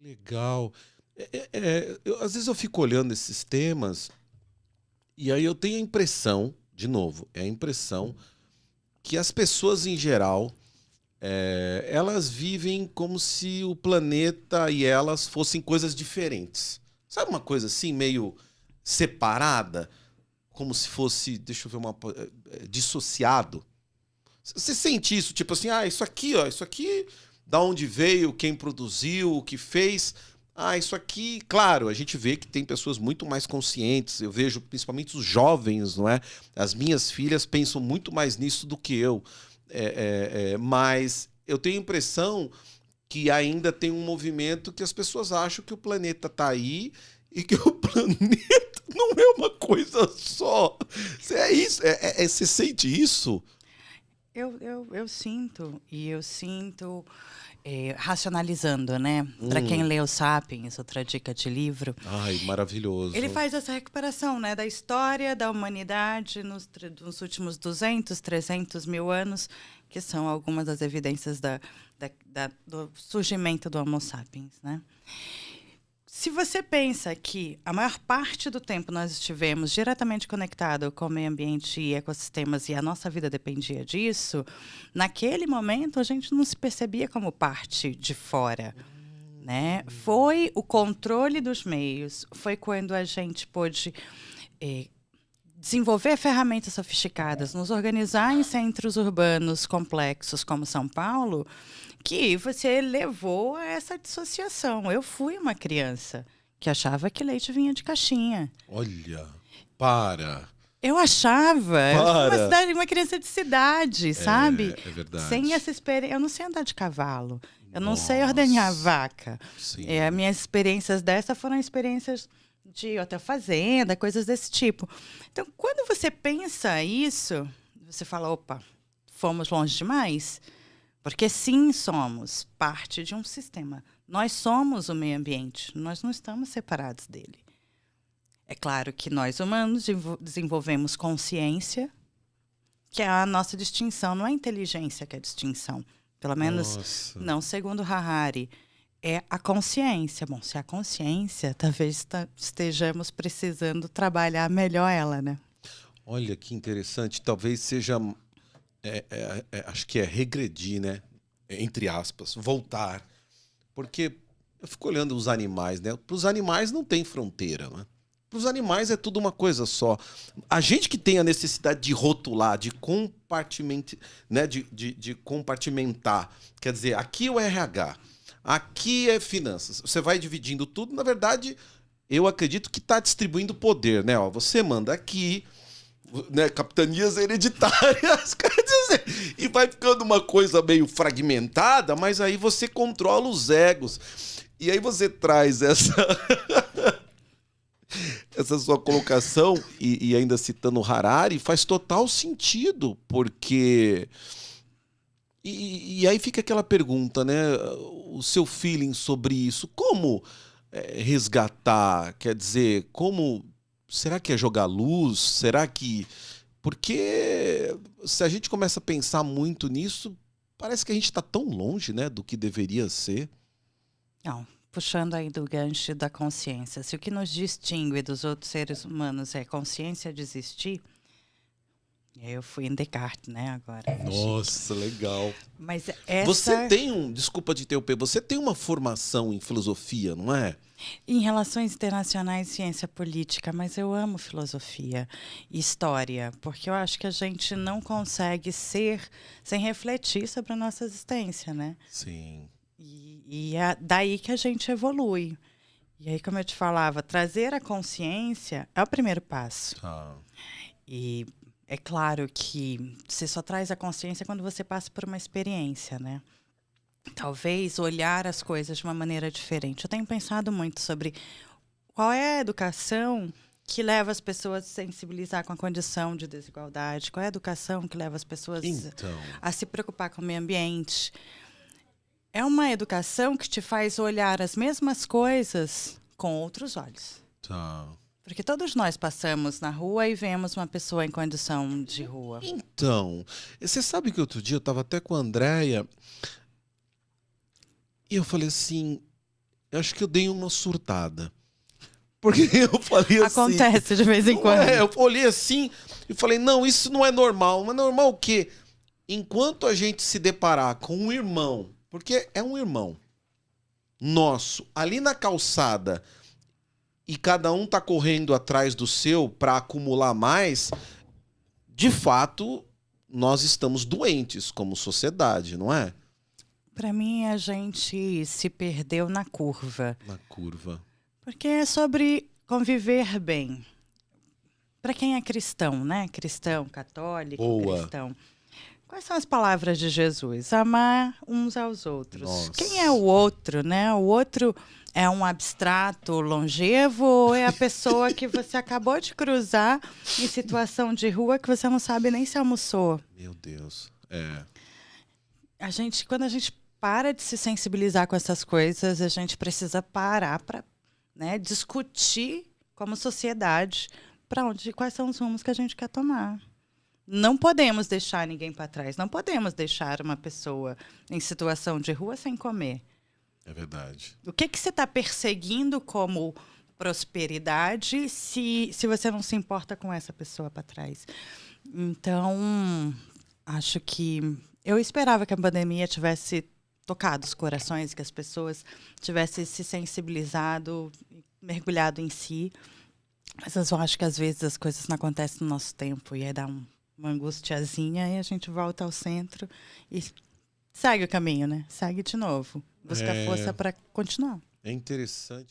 Legal. Às vezes eu fico olhando esses temas e aí eu tenho a impressão, de novo, é a impressão que as pessoas em geral, elas vivem como se o planeta e elas fossem coisas diferentes. Sabe uma coisa assim, meio separada? Como se fosse, deixa eu ver dissociado. Você sente isso, tipo assim, isso aqui, ó, isso aqui, da onde veio, quem produziu, o que fez. Isso aqui, claro, a gente vê que tem pessoas muito mais conscientes. Eu vejo principalmente os jovens, não é? As minhas filhas pensam muito mais nisso do que eu. Mas eu tenho a impressão que ainda tem um movimento que as pessoas acham que o planeta está aí e que o planeta não é uma coisa só. É isso? Você sente isso? Eu sinto, e eu sinto racionalizando, né? Para quem lê o Sapiens, outra dica de livro. Ai, maravilhoso. Ele faz essa recuperação, né, da história da humanidade nos últimos 200, 300 mil anos, que são algumas das evidências do surgimento do Homo sapiens, né? Se você pensa que a maior parte do tempo nós estivemos diretamente conectados com o meio ambiente e ecossistemas e a nossa vida dependia disso, naquele momento a gente não se percebia como parte de fora, né? Foi o controle dos meios, foi quando a gente pôde desenvolver ferramentas sofisticadas, nos organizar em centros urbanos complexos como São Paulo, que você levou a essa dissociação. Eu fui uma criança que achava que leite vinha de caixinha. Olha, para. Eu achava. Para. Eu fui uma criança de cidade, sabe? É verdade. Sem essa experiência. Eu não sei andar de cavalo. Eu não Nossa. sei ordenhar vaca. Sim. As minhas experiências dessa foram experiências de hotel fazenda, coisas desse tipo. Então, quando você pensa isso, você fala, opa, fomos longe demais? Porque sim, somos parte de um sistema. Nós somos o meio ambiente, nós não estamos separados dele. É claro que nós humanos desenvolvemos consciência, que é a nossa distinção, não é a inteligência que é a distinção. Pelo menos, não segundo Harari. É a consciência. Bom, se a consciência, talvez estejamos precisando trabalhar melhor ela, né? Olha que interessante. Talvez seja... acho que é regredir, né? Entre aspas, voltar. Porque eu fico olhando os animais, né? Para os animais não tem fronteira, né? Para os animais é tudo uma coisa só. A gente que tem a necessidade de rotular, de compartimentar, né? de compartimentar. Quer dizer, aqui é o RH, aqui é finanças. Você vai dividindo tudo. Na verdade, eu acredito que está distribuindo poder, né? Ó, você manda aqui... Né, capitanias hereditárias, quer dizer, e vai ficando uma coisa meio fragmentada, mas aí você controla os egos. E aí você traz essa sua colocação, e ainda citando Harari, faz total sentido, porque... E aí fica aquela pergunta, né? O seu feeling sobre isso, como resgatar, quer dizer, como... Será que é jogar luz? Será que... Porque se a gente começa a pensar muito nisso, parece que a gente está tão longe, né, do que deveria ser. Não, puxando aí do gancho da consciência. Se o que nos distingue dos outros seres humanos é consciência de existir, eu fui em Descartes, né, agora. Nossa, legal. Mas Você tem desculpa te interromper, você tem uma formação em filosofia, não é? Em relações internacionais e ciência política, mas eu amo filosofia e história, porque eu acho que a gente não consegue ser sem refletir sobre a nossa existência, né? Sim. E é daí que a gente evolui. E aí, como eu te falava, trazer a consciência é o primeiro passo. E é claro que você só traz a consciência quando você passa por uma experiência, né? Talvez olhar as coisas de uma maneira diferente. Eu tenho pensado muito sobre qual é a educação que leva as pessoas a se sensibilizar com a condição de desigualdade, qual é a educação que leva as pessoas a se preocupar com o meio ambiente. É uma educação que te faz olhar as mesmas coisas com outros olhos. Porque todos nós passamos na rua e vemos uma pessoa em condição de rua. Então, você sabe que outro dia eu estava até com a Andréia e eu falei assim, eu acho que eu dei uma surtada. Porque eu falei assim... Acontece de vez em quando. Eu olhei assim e falei, não, isso não é normal. Mas normal o quê? Enquanto a gente se deparar com um irmão, porque é um irmão nosso, ali na calçada, e cada um tá correndo atrás do seu para acumular mais, de fato, nós estamos doentes como sociedade, não é? Para mim, a gente se perdeu na curva. Na curva. Porque é sobre conviver bem. Para quem é cristão, né? Cristão, católico, Boa. cristão. Quais são as palavras de Jesus? Amar uns aos outros. Nossa. Quem é o outro, né? O outro é um abstrato longevo ou é a pessoa que você acabou de cruzar em situação de rua que você não sabe nem se almoçou? Meu Deus. Quando a gente para de se sensibilizar com essas coisas, a gente precisa parar para, né, discutir como sociedade quais são os rumos que a gente quer tomar. Não podemos deixar ninguém para trás. Não podemos deixar uma pessoa em situação de rua sem comer. É verdade. O que você está perseguindo como prosperidade se você não se importa com essa pessoa para trás? Então, acho que eu esperava que a pandemia tivesse tocado os corações, que as pessoas tivessem se sensibilizado, mergulhado em si. Mas eu acho que às vezes as coisas não acontecem no nosso tempo e aí dá uma angustiazinha e a gente volta ao centro e segue o caminho, né? Segue de novo. Busca força para continuar. É interessante.